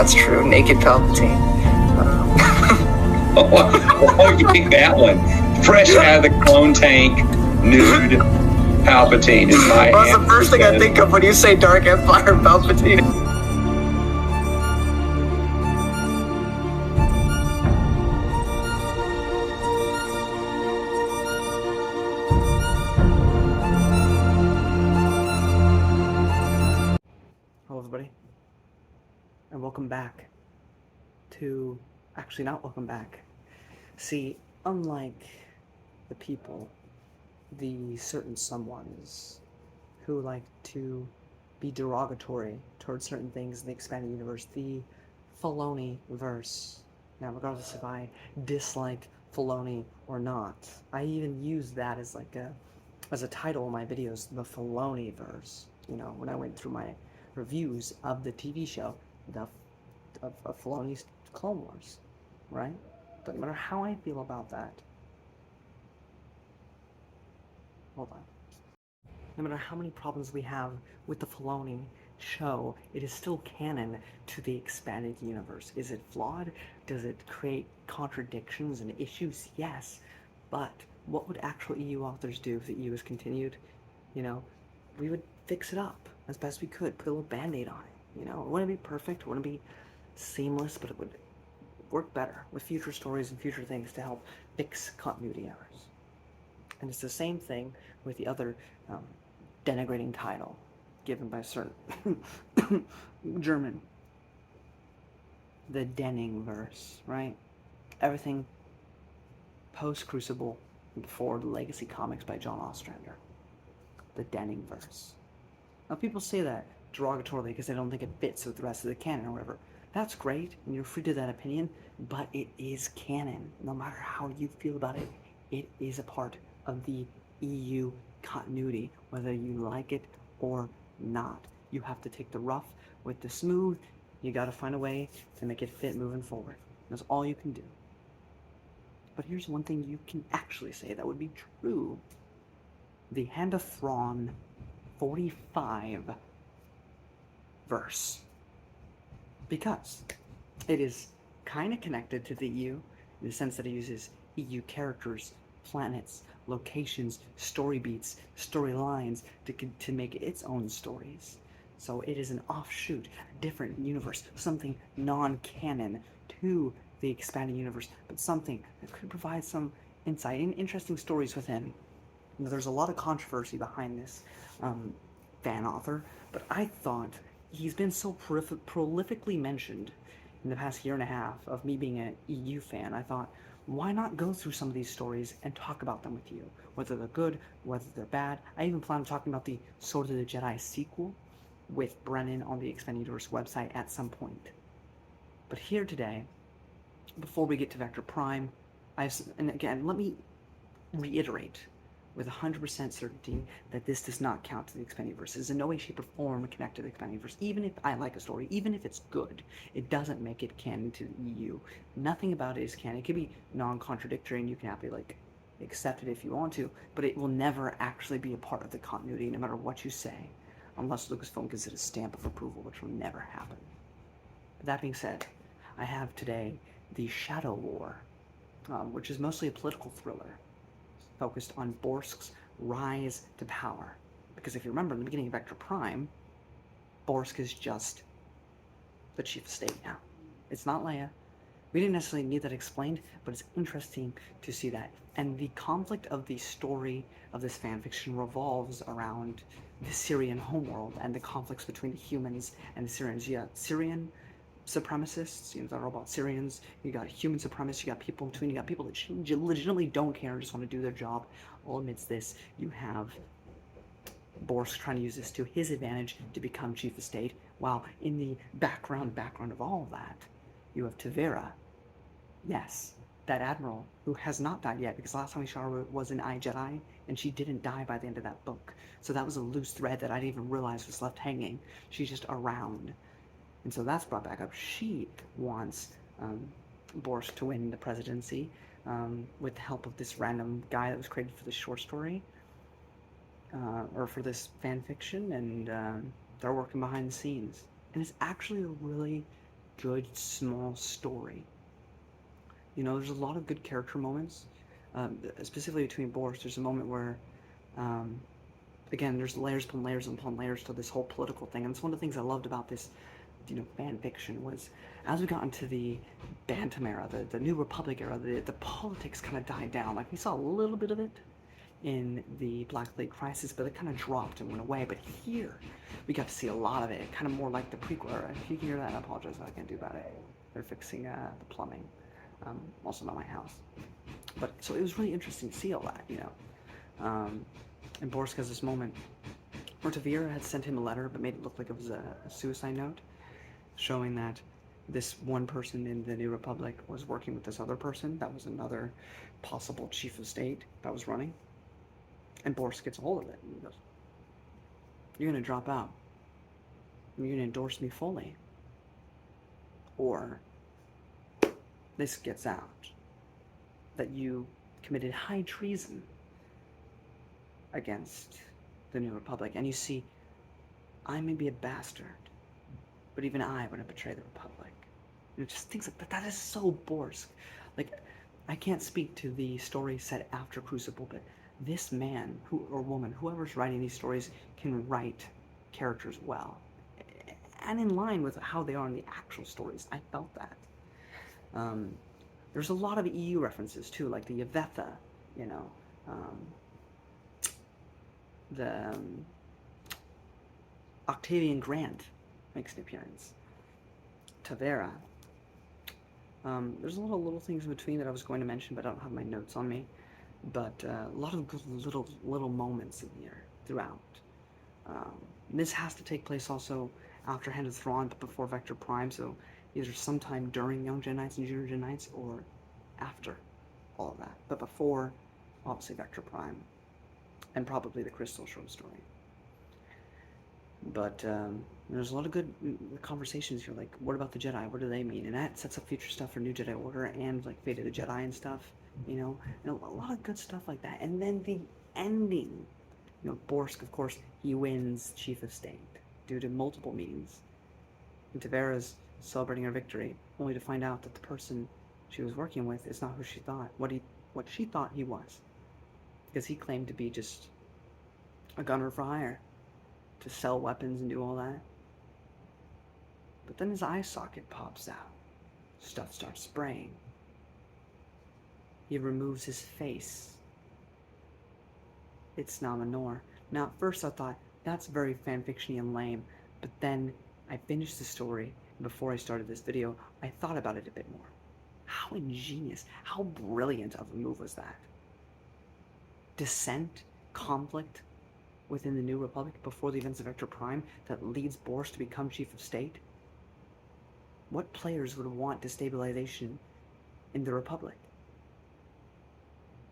that's true. Naked Palpatine. Oh, you pick that one. Fresh out of the clone tank, nude Palpatine is my Well, that's the first thing I think of when you say Dark Empire Palpatine. Hello everybody, and welcome back to, actually not welcome back. See, unlike the people, the certain someones who like to be derogatory towards certain things in the expanded universe, the Filoni-verse. Now, regardless if I dislike Filoni or not, I even use that as like a title in my videos, the Filoni-verse. You know, when I went through my reviews of the TV show, of Filoni's Clone Wars, right? But no matter how I feel about that, hold on. No matter how many problems we have with the Filoni show, it is still canon to the expanded universe. Is it flawed? Does it create contradictions and issues? Yes. But what would actual EU authors do if the EU was continued? You know, we would fix it up as best we could, put a little band-aid on it. You know, it wouldn't be perfect, it wouldn't be seamless, but it would work better with future stories and future things to help fix continuity errors. And it's the same thing with the other denigrating title given by a certain German, the denningverse, right? Everything post-Crucible before the Legacy comics by John Ostrander, the denningverse. Now people say that derogatorily because they don't think it fits with the rest of the canon or whatever. That's great, and you're free to that opinion, but it is canon. No matter how you feel about it, it is a part of the EU continuity, whether you like it or not. You have to take the rough with the smooth. You got to find a way to make it fit moving forward. That's all you can do. But here's one thing you can actually say that would be true. The Hand of Thrawn 45 verse. Because it is kind of connected to the EU in the sense that it uses EU characters, planets, locations, story beats, storylines to make its own stories. So it is an offshoot, a different universe, something non-canon to the expanding universe, but something that could provide some insight and interesting stories within. You know, there's a lot of controversy behind this fan author, but I thought he's been so prolifically mentioned in the past year and a half of me being an EU fan. I thought, why not go through some of these stories and talk about them with you, whether they're good, whether they're bad. I even plan on talking about the Sword of the Jedi sequel with Brennan on the Expanded Universe website at some point. But here today, before we get to Vector Prime, and again, let me reiterate with 100% certainty that this does not count to the Expanded Universe. It is in no way, shape, or form connected to the Expanded Universe. Even if I like a story, even if it's good, it doesn't make it canon to the EU. Nothing about it is canon. It could be non-contradictory, and you can happily like accept it if you want to, but it will never actually be a part of the continuity, no matter what you say, unless Lucasfilm gives it a stamp of approval, which will never happen. But that being said, I have today the Shadow War, which is mostly a political thriller, focused on Borsk's rise to power. Because if you remember in the beginning of Vector Prime, Borsk is just the chief of state now. It's not Leia. We didn't necessarily need that explained, but it's interesting to see that. And the conflict of the story of this fanfiction revolves around the Syrian homeworld and the conflicts between the humans and the Syrians. You got Syrian supremacists, you know, the robot Syrians, you got human supremacists, you got people in between, you got people that legitimately don't care and just want to do their job. All amidst this, you have Borsk trying to use this to his advantage to become chief of state, while in the background of all of that, you have Tavera, yes, that admiral who has not died yet, because last time we saw her was in I, Jedi, and she didn't die by the end of that book. So that was a loose thread that I didn't even realize was left hanging. She's just around. And so that's brought back up. She wants Borsk to win the presidency with the help of this random guy that was created for this short story, or for this fan fiction, and they're working behind the scenes. And it's actually a really good small story. You know, there's a lot of good character moments, specifically between Boris. There's a moment where, again, there's layers upon layers upon layers to this whole political thing, and it's one of the things I loved about this, you know, fan fiction was, as we got into the Bantam era, the New Republic era, the politics kind of died down. Like, we saw a little bit of it in the Black Fleet Crisis, but it kind of dropped and went away. But here, we got to see a lot of it, kind of more like the prequel era. If you can hear that, I apologize, I can't do about it. They're fixing the plumbing. Also not my house. But, so it was really interesting to see all that, you know. And Borsk has this moment where Tavira had sent him a letter, but made it look like it was a suicide note, showing that this one person in the New Republic was working with this other person that was another possible chief of state that was running. And Borsk gets a hold of it and he goes, "You're going to drop out. You're going to endorse me fully. Or this gets out that you committed high treason against the New Republic." And you see, I may be a bastard, but even I wouldn't betray the Republic. And just things like that. That is so Borsk. Like, I can't speak to the story set after Crucible, but this man or woman, whoever's writing these stories, can write characters well, and in line with how they are in the actual stories. I felt that. There's a lot of EU references too, like the Yvetha, you know, the Octavian Grant makes an appearance. Tavera. There's a lot of little things in between that I was going to mention, but I don't have my notes on me. But a lot of good little moments in here throughout. This has to take place also after Hand of Thrawn, but before Vector Prime, so either sometime during Young Jedi Knights and Junior Jedi Knights, or after all of that. But before, obviously, Vector Prime, and probably the Crystal short story. But there's a lot of good conversations here, like, what about the Jedi? What do they mean? And that sets up future stuff for New Jedi Order and, like, Fate of the Jedi and stuff, you know? And a lot of good stuff like that. And then the ending. You know, Borsk, of course, he wins Chief of State due to multiple means. And Tavera's celebrating her victory, only to find out that the person she was working with is not who she thought, what she thought he was. Because he claimed to be just a gunner for hire, to sell weapons and do all that. But then his eye socket pops out. Stuff starts spraying. He removes his face. It's Namanor. Now, at first I thought, that's very fanfiction-y and lame, but then I finished the story, and before I started this video, I thought about it a bit more. How ingenious, how brilliant of a move was that? Dissent, conflict within the New Republic before the events of Vector Prime that leads Borsk to become Chief of State? What players would want destabilization in the Republic?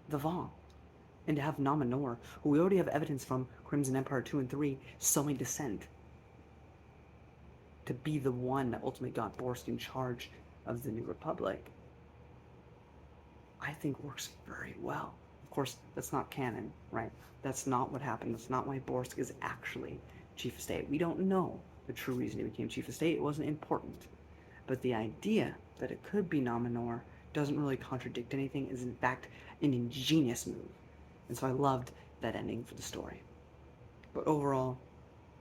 The Vong. And to have Namanor, who we already have evidence from Crimson Empire 2 and 3, sowing dissent, to be the one that ultimately got Borsk in charge of the New Republic, I think works very well. Of course, that's not canon, right? That's not what happened. That's not why Borsk is actually Chief of State. We don't know the true reason he became Chief of State. It wasn't important. But the idea that it could be Namanor doesn't really contradict anything, is in fact an ingenious move. And so I loved that ending for the story. But overall,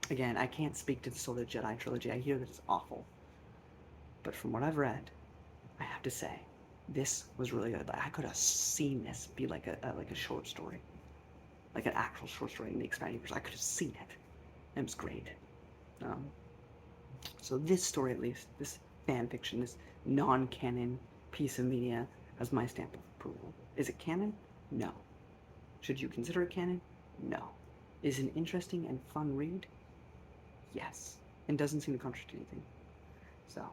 again, I can't speak to the Sword of the Jedi trilogy. I hear that it's awful. But from what I've read, I have to say, this was really good. I could have seen this be like a short story. Like an actual short story in the expanded universe. I could have seen it. It was great. So this story, at least, this fan fiction, this non-canon piece of media, has my stamp of approval. Is it canon? No. Should you consider it canon? No. Is it an interesting and fun read? Yes. And doesn't seem to contradict anything. So,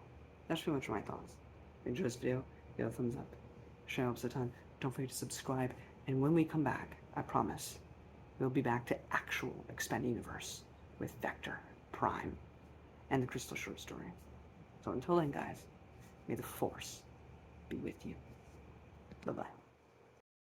that's pretty much my thoughts. If you enjoyed this video, give it a thumbs up. Share helps a ton. Don't forget to subscribe. And when we come back, I promise, we'll be back to actual Expanded Universe with Vector, Prime, and the Crystal short story. So until then, guys, may the Force be with you. Bye-bye.